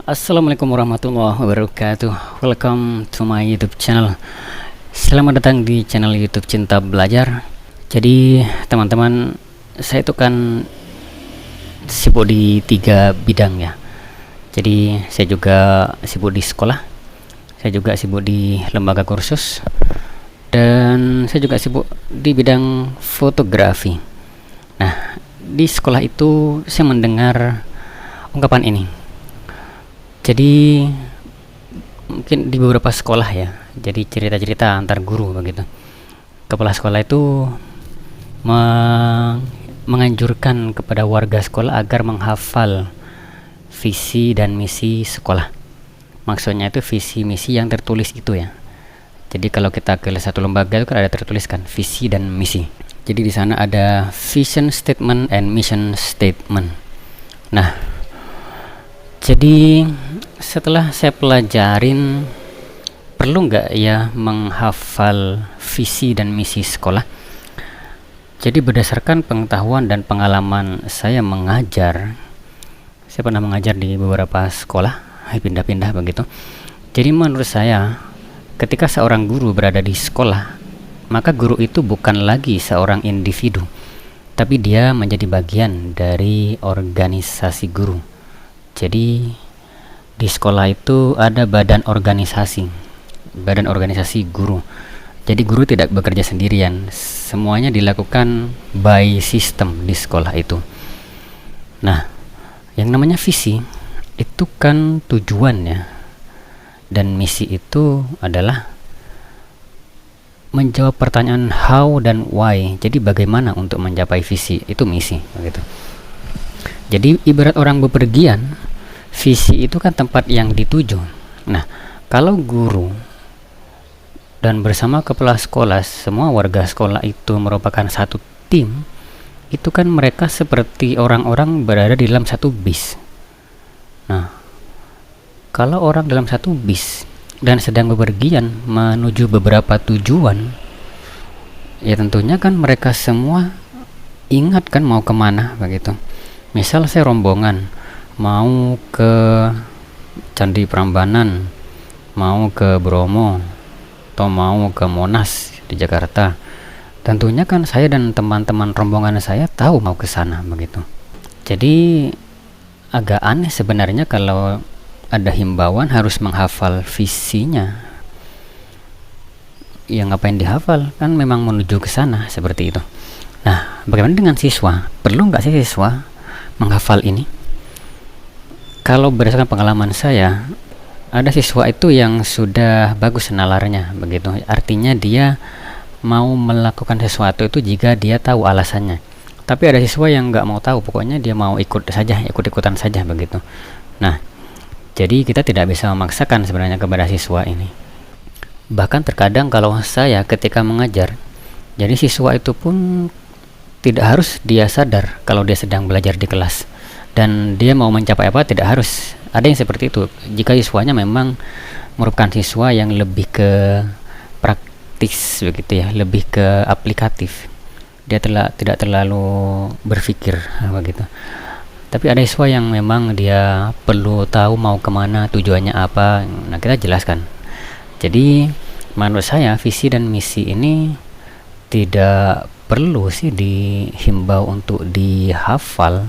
Assalamualaikum warahmatullahi wabarakatuh. Welcome to my YouTube channel. Selamat datang di channel YouTube Cinta Belajar. Jadi teman-teman, saya itu kan sibuk di 3 bidang ya. Jadi saya juga sibuk di sekolah, saya juga sibuk di lembaga kursus, dan saya juga sibuk di bidang fotografi. Nah, di sekolah itu saya mendengar ungkapan ini. Jadi mungkin di beberapa sekolah ya, jadi cerita-cerita antar guru begitu. Kepala sekolah itu menganjurkan kepada warga sekolah agar menghafal visi dan misi sekolah. Maksudnya itu visi misi yang tertulis itu ya. Jadi kalau kita ke satu lembaga itu kan ada tertuliskan visi dan misi. Jadi di sana ada vision statement and mission statement. Nah, jadi setelah saya pelajarin, perlu nggak ya menghafal visi dan misi sekolah? Jadi berdasarkan pengetahuan dan pengalaman saya mengajar, saya pernah mengajar di beberapa sekolah, pindah-pindah begitu. Jadi menurut saya, ketika seorang guru berada di sekolah, maka guru itu bukan lagi seorang individu, tapi dia menjadi bagian dari organisasi guru. Jadi di sekolah itu ada badan organisasi guru. Jadi guru tidak bekerja sendirian, semuanya dilakukan by system di sekolah itu. Nah, yang namanya visi itu kan tujuannya, dan misi itu adalah menjawab pertanyaan how dan why. Jadi bagaimana untuk mencapai visi, itu misi begitu. Jadi ibarat orang bepergian, visi itu kan tempat yang dituju. Nah, kalau guru dan bersama kepala sekolah, semua warga sekolah itu merupakan satu tim, itu kan mereka seperti orang-orang berada di dalam satu bis. Nah, kalau orang dalam satu bis dan sedang bepergian menuju beberapa tujuan, ya tentunya kan mereka semua ingat kan mau kemana begitu. Misal saya rombongan mau ke Candi Prambanan, mau ke Bromo, atau mau ke Monas di Jakarta, tentunya kan saya dan teman-teman rombongan saya tahu mau ke sana begitu. Jadi agak aneh sebenarnya kalau ada himbauan harus menghafal visinya. Ya ngapain dihafal, kan memang menuju ke sana seperti itu. Nah, bagaimana dengan siswa? Perlu nggak sih siswa menghafal ini? Kalau berdasarkan pengalaman saya, ada siswa itu yang sudah bagus nalarnya begitu. Artinya dia mau melakukan sesuatu itu jika dia tahu alasannya. Tapi ada siswa yang nggak mau tahu, pokoknya dia mau ikut-ikutan saja begitu. Nah, jadi kita tidak bisa memaksakan sebenarnya kepada siswa ini. Bahkan terkadang kalau saya ketika mengajar, jadi siswa itu pun tidak harus dia sadar kalau dia sedang belajar di kelas, dan dia mau mencapai apa tidak harus. Ada yang seperti itu. Jika siswanya memang merupakan siswa yang lebih ke praktis begitu ya, lebih ke aplikatif, dia tidak terlalu berpikir begitu. Tapi ada siswa yang memang dia perlu tahu mau kemana, tujuannya apa. Nah, kita jelaskan. Jadi menurut saya visi dan misi ini tidak perlu sih dihimbau untuk dihafal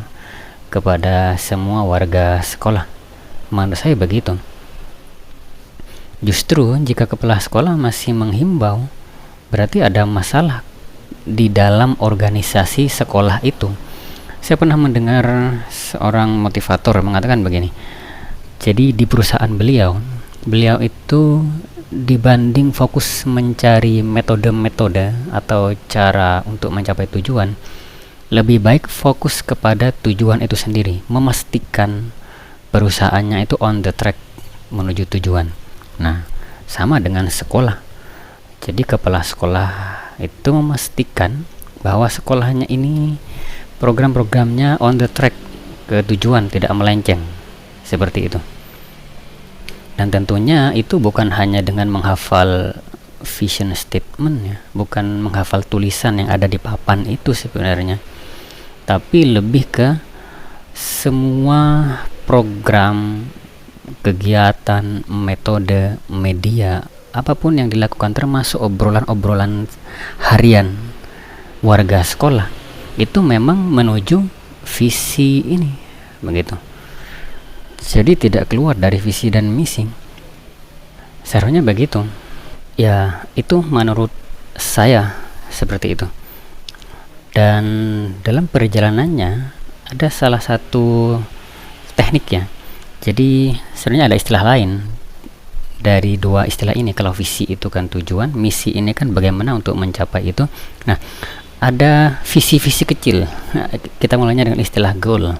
kepada semua warga sekolah. Menurut saya begitu. Justru jika kepala sekolah masih menghimbau, berarti ada masalah di dalam organisasi sekolah itu. Saya pernah mendengar seorang motivator mengatakan begini. Jadi di perusahaan beliau itu dibanding fokus mencari metode-metode atau cara untuk mencapai tujuan, lebih baik fokus kepada tujuan itu sendiri, memastikan perusahaannya itu on the track menuju tujuan. Nah, sama dengan sekolah. Jadi kepala sekolah itu memastikan bahwa sekolahnya ini program-programnya on the track ke tujuan, tidak melenceng seperti itu. Dan tentunya itu bukan hanya dengan menghafal vision statement ya, bukan menghafal tulisan yang ada di papan itu sebenarnya, tapi lebih ke semua program kegiatan, metode, media, apapun yang dilakukan termasuk obrolan-obrolan harian warga sekolah itu memang menuju visi ini, begitu. Jadi tidak keluar dari visi dan misi. Seharusnya begitu. Ya, itu menurut saya seperti itu. Dan dalam perjalanannya ada salah satu teknik ya. Jadi sebenarnya ada istilah lain dari dua istilah ini. Kalau visi itu kan tujuan, misi ini kan bagaimana untuk mencapai itu. Nah, ada visi-visi kecil. Nah, kita mulainya dengan istilah goal,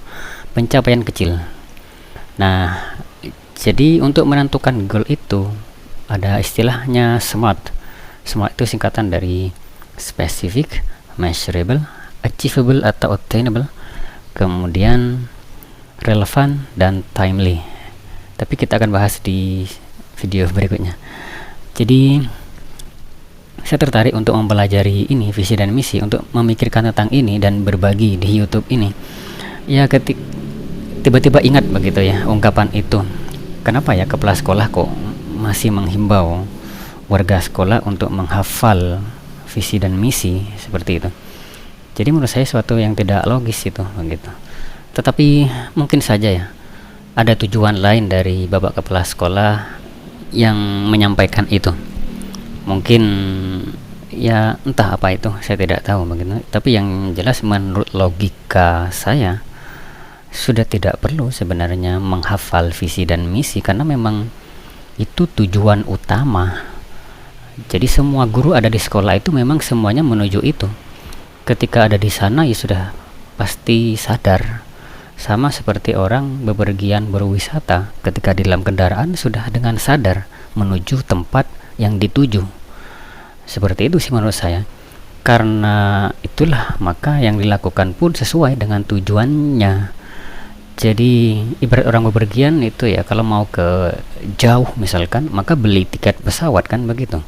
pencapaian kecil. Nah, jadi untuk menentukan goal itu ada istilahnya SMART. SMART itu singkatan dari specific, measurable, achievable atau attainable, kemudian relevan dan timely. Tapi kita akan bahas di video berikutnya. Jadi saya tertarik untuk mempelajari ini, visi dan misi, untuk memikirkan tentang ini dan berbagi di YouTube ini. Ya, tiba-tiba ingat begitu ya ungkapan itu. Kenapa ya kepala sekolah kok masih menghimbau warga sekolah untuk menghafal visi dan misi seperti itu? Jadi menurut saya suatu yang tidak logis itu begitu. Tetapi mungkin saja ya ada tujuan lain dari Bapak Kepala Sekolah yang menyampaikan itu. Mungkin ya entah apa itu, saya tidak tahu begitu. Tapi yang jelas menurut logika saya sudah tidak perlu sebenarnya menghafal visi dan misi, karena memang itu tujuan utama. Jadi semua guru ada di sekolah itu memang semuanya menuju itu. Ketika ada di sana ya sudah pasti sadar. Sama seperti orang bepergian berwisata, ketika di dalam kendaraan sudah dengan sadar menuju tempat yang dituju. Seperti itu sih menurut saya. Karena itulah maka yang dilakukan pun sesuai dengan tujuannya. Jadi ibarat orang bepergian itu ya, kalau mau ke jauh misalkan, maka beli tiket pesawat kan begitu.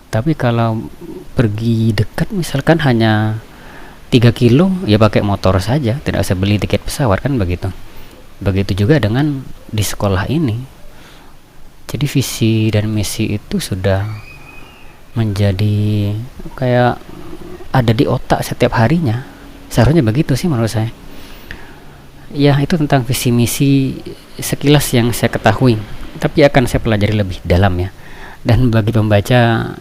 Tapi kalau pergi dekat misalkan hanya 3 kilo ya pakai motor saja, tidak usah beli tiket pesawat kan begitu. Begitu juga dengan di sekolah ini. Jadi visi dan misi itu sudah menjadi kayak ada di otak setiap harinya. Seharusnya begitu sih menurut saya. Ya, itu tentang visi misi sekilas yang saya ketahui, tapi akan saya pelajari lebih dalam ya. Dan bagi pembaca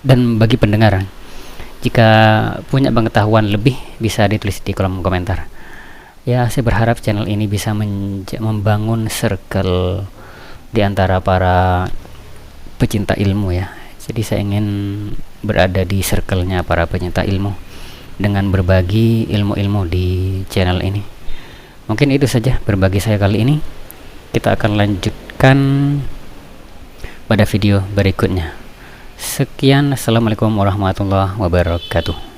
dan bagi pendengar, jika punya pengetahuan lebih bisa ditulis di kolom komentar. Ya, saya berharap channel ini bisa membangun circle di antara para pecinta ilmu ya. Jadi saya ingin berada di circle-nya para pecinta ilmu dengan berbagi ilmu-ilmu di channel ini. Mungkin itu saja berbagi saya kali ini. Kita akan lanjutkan pada video berikutnya. Sekian, assalamualaikum warahmatullahi wabarakatuh.